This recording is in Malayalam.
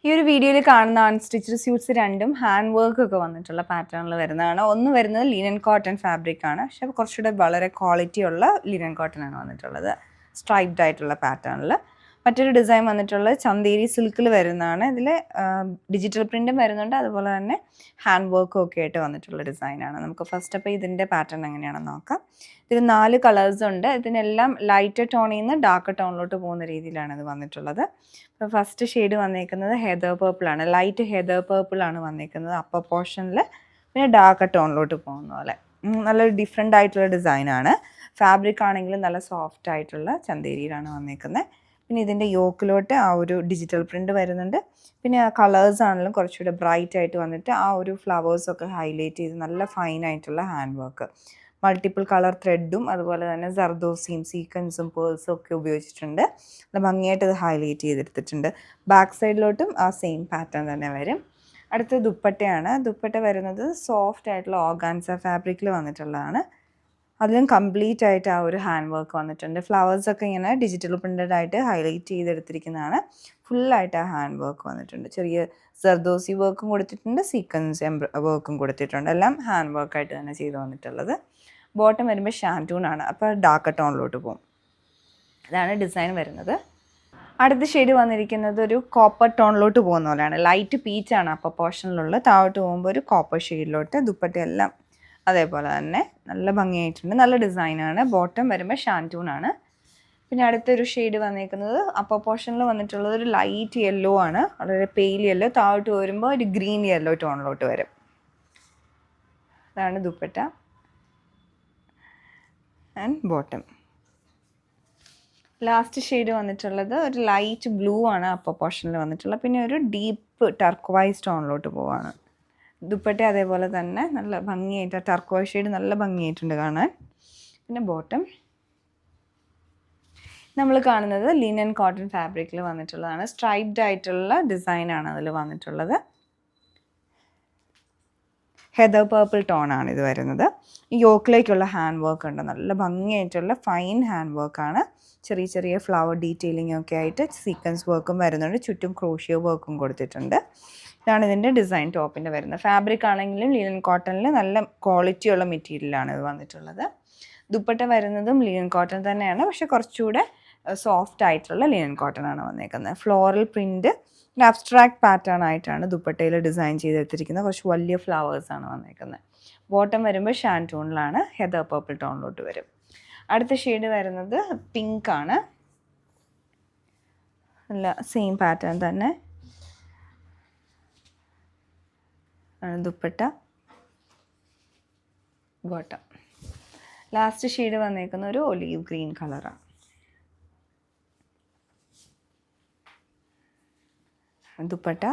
ഈ ഒരു വീഡിയോയിൽ കാണുന്ന അൺസ്റ്റിച്ച്ഡ് സ്യൂട്ട്സ് രണ്ടും ഹാൻഡ് വർക്ക് ഒക്കെ വന്നിട്ടുള്ള പാറ്റേണിൽ വരുന്നതാണ്. ഒന്ന് വരുന്നത് ലിനൻ കോട്ടൺ ഫാബ്രിക് ആണ്, പക്ഷെ കുറച്ചുകൂടെ വളരെ ക്വാളിറ്റി ഉള്ള ലിനൻ കോട്ടൺ ആണ് വന്നിട്ടുള്ളത്, സ്ട്രൈപ്ഡ് ആയിട്ടുള്ള പാറ്റേണിൽ. മറ്റൊരു ഡിസൈൻ വന്നിട്ടുള്ളത് ചന്തേരി സിൽക്കിൽ വരുന്നതാണ്. ഇതിൽ ഡിജിറ്റൽ പ്രിൻറ്റും വരുന്നുണ്ട്, അതുപോലെ തന്നെ ഹാൻഡ് വർക്കും ഒക്കെ ആയിട്ട് വന്നിട്ടുള്ള ഡിസൈനാണ്. നമുക്ക് ഫസ്റ്റ് അപ്പോൾ ഇതിൻ്റെ പാറ്റേൺ എങ്ങനെയാണെന്ന് നോക്കാം. ഇതിൽ 4 കളേഴ്സ് ഉണ്ട്. ഇതിനെല്ലാം ലൈറ്റ് ടോണിൽ നിന്ന് ഡാർക്ക് ടോണിലോട്ട് പോകുന്ന രീതിയിലാണ് ഇത് വന്നിട്ടുള്ളത്. അപ്പോൾ ഫസ്റ്റ് ഷെയ്ഡ് വന്നേക്കുന്നത് ഹെദർ പേർപ്പിളാണ്, ലൈറ്റ് ഹെദർ പേർപ്പിളാണ് വന്നേക്കുന്നത് അപ്പർ പോർഷനിൽ. പിന്നെ ഡാർക്ക് ടോണിലോട്ട് പോകുന്ന പോലെ നല്ലൊരു ഡിഫറെൻ്റ് ആയിട്ടുള്ള ഡിസൈനാണ്. ഫാബ്രിക് ആണെങ്കിലും നല്ല സോഫ്റ്റ് ആയിട്ടുള്ള ചന്തേരിയിലാണ് വന്നേക്കുന്നത്. പിന്നെ ഇതിൻ്റെ യോക്കിലോട്ട് ആ ഒരു ഡിജിറ്റൽ പ്രിൻ്റ് വരുന്നുണ്ട്. പിന്നെ ആ കളേഴ്സ് ആണെങ്കിലും കുറച്ചുകൂടെ ബ്രൈറ്റ് ആയിട്ട് വന്നിട്ട് ആ ഒരു ഫ്ലവേഴ്സൊക്കെ ഹൈലൈറ്റ് ചെയ്ത് നല്ല ഫൈനായിട്ടുള്ള ഹാൻഡ് വർക്ക്, മൾട്ടിപ്പിൾ കളർ ത്രെഡും അതുപോലെ തന്നെ സർദോസിയും സീക്വൻസും പേൾസും ഒക്കെ ഉപയോഗിച്ചിട്ടുണ്ട്. നല്ല ഭംഗിയായിട്ട് ഇത് ഹൈലൈറ്റ് ചെയ്തെടുത്തിട്ടുണ്ട്. ബാക്ക് സൈഡിലോട്ടും ആ സെയിം പാറ്റേൺ തന്നെ വരും. അടുത്ത ദുപ്പട്ടയാണ്. ദുപ്പട്ട വരുന്നത് സോഫ്റ്റ് ആയിട്ടുള്ള ഓർഗാൻസ ഫാബ്രിക്കിൽ വന്നിട്ടുള്ളതാണ്. അതിലും കംപ്ലീറ്റ് ആയിട്ട് ആ ഒരു ഹാൻഡ് വർക്ക് വന്നിട്ടുണ്ട്. ഫ്ലവേഴ്സൊക്കെ ഇങ്ങനെ ഡിജിറ്റൽ പ്രിൻ്റഡ് ആയിട്ട് ഹൈലൈറ്റ് ചെയ്തെടുത്തിരിക്കുന്നതാണ്. ഫുള്ളായിട്ട് ആ ഹാൻഡ് വർക്ക് വന്നിട്ടുണ്ട്. ചെറിയ സർദോസി വർക്കും കൊടുത്തിട്ടുണ്ട്, സീക്വൻസ് വർക്കും കൊടുത്തിട്ടുണ്ട്. എല്ലാം ഹാൻഡ് വർക്കായിട്ട് തന്നെ ചെയ്ത് വന്നിട്ടുള്ളത്. ബോട്ടം വരുമ്പോൾ ഷാൻറ്റൂണാണ്, അപ്പോൾ ഡാർക്ക് ടോണിലോട്ട് പോകും. ഇതാണ് ഡിസൈൻ വരുന്നത്. അടുത്ത ഷെയ്ഡ് വന്നിരിക്കുന്നത് ഒരു കോപ്പർ ടോണിലോട്ട് പോകുന്ന പോലെയാണ്. ലൈറ്റ് പീച്ചാണ് അപ്പോൾ പോർഷനിലുള്ളത്. താഴോട്ട് പോകുമ്പോൾ ഒരു കോപ്പർ ഷെയ്ഡിലോട്ട്. ദുപ്പട്ടയെല്ലാം അതേപോലെ തന്നെ നല്ല ഭംഗിയായിട്ടുണ്ട്, നല്ല ഡിസൈനാണ്. ബോട്ടം വരുമ്പോൾ ഷാൻറ്റൂണാണ്. പിന്നെ അടുത്തൊരു ഷെയ്ഡ് വന്നിരിക്കുന്നത് അപ്പർ പോർഷനിൽ വന്നിട്ടുള്ളത് ഒരു ലൈറ്റ് യെല്ലോ ആണ്, വളരെ പെയിൽ യെല്ലോ. താഴോട്ട് വരുമ്പോൾ ഒരു ഗ്രീൻ യെല്ലോ ടോണിലോട്ട് വരും. അതാണ് dupatta and bottom. Last shade വന്നിട്ടുള്ളത് ഒരു ലൈറ്റ് ബ്ലൂ ആണ് അപ്പർ പോർഷനിൽ വന്നിട്ടുള്ളത്. പിന്നെ ഒരു ഡീപ്പ് ടർക്വൈസ് ടോണിലോട്ട് പോവാണ്. ദുപ്പട്ട അതേപോലെ തന്നെ നല്ല ഭംഗിയായിട്ട് ടർക്വൈസ് ഷെയ്ഡ് നല്ല ഭംഗിയായിട്ടുണ്ട് കാണാൻ. പിന്നെ ബോട്ടം നമ്മൾ കാണുന്നത് ലിനൻ കോട്ടൺ ഫാബ്രിക്കിൽ വന്നിട്ടുള്ളതാണ്. സ്ട്രൈപ്ഡ് ആയിട്ടുള്ള ഡിസൈനാണ് അതിൽ വന്നിട്ടുള്ളത്. ഹെദർ പേർപ്പിൾ ടോണാണ് ഇത് വരുന്നത്. ഈ യോക്കിലേക്കുള്ള ഹാൻഡ് വർക്ക് ഉണ്ട്, നല്ല ഭംഗിയായിട്ടുള്ള ഫൈൻ ഹാൻഡ് വർക്കാണ്. ചെറിയ ചെറിയ ഫ്ലവർ ഡീറ്റെയിലിംഗ് ഒക്കെ ആയിട്ട് സീക്വൻസ് വർക്കും വരുന്നുണ്ട്. ചുറ്റും ക്രോഷിയോ വർക്കും കൊടുത്തിട്ടുണ്ട്. ഇതാണ് ഇതിൻ്റെ ഡിസൈൻ ടോപ്പിൻ്റെ വരുന്നത്. ഫാബ്രിക് ആണെങ്കിലും ലിനൻ കോട്ടണിൽ നല്ല ക്വാളിറ്റിയുള്ള മെറ്റീരിയലാണ് ഇത് വന്നിട്ടുള്ളത്. ദുപ്പട്ട വരുന്നതും ലിനൻ കോട്ടൺ തന്നെയാണ്, പക്ഷെ കുറച്ചുകൂടെ സോഫ്റ്റ് ആയിട്ടുള്ള ലിനൻ കോട്ടൺ ആണ് വന്നേക്കുന്നത്. ഫ്ലോറൽ പ്രിൻറ്റ് അബ്സ്ട്രാക്ട് പാറ്റേൺ ആയിട്ടാണ് ദുപ്പട്ടയിൽ ഡിസൈൻ ചെയ്തെടുത്തിരിക്കുന്നത്. കുറച്ച് വലിയ ഫ്ലവേഴ്സാണ് വന്നേക്കുന്നത്. ബോട്ടം വരുമ്പോൾ ഷാൻറ്റൂണിലാണ്, ഹെദർ പർപ്പിൾ ടോണിലോട്ട് വരും. അടുത്ത ഷെയ്ഡ് വരുന്നത് പിങ്ക് ആണ്. അല്ല, സെയിം പാറ്റേൺ തന്നെ ദുപ്പട്ട, ബോട്ടം. ലാസ്റ്റ് ഷെയ്ഡ് വന്നേക്കുന്ന ഒരു ഒലീവ് ഗ്രീൻ കളറാണ്. ദുപ്പട്ട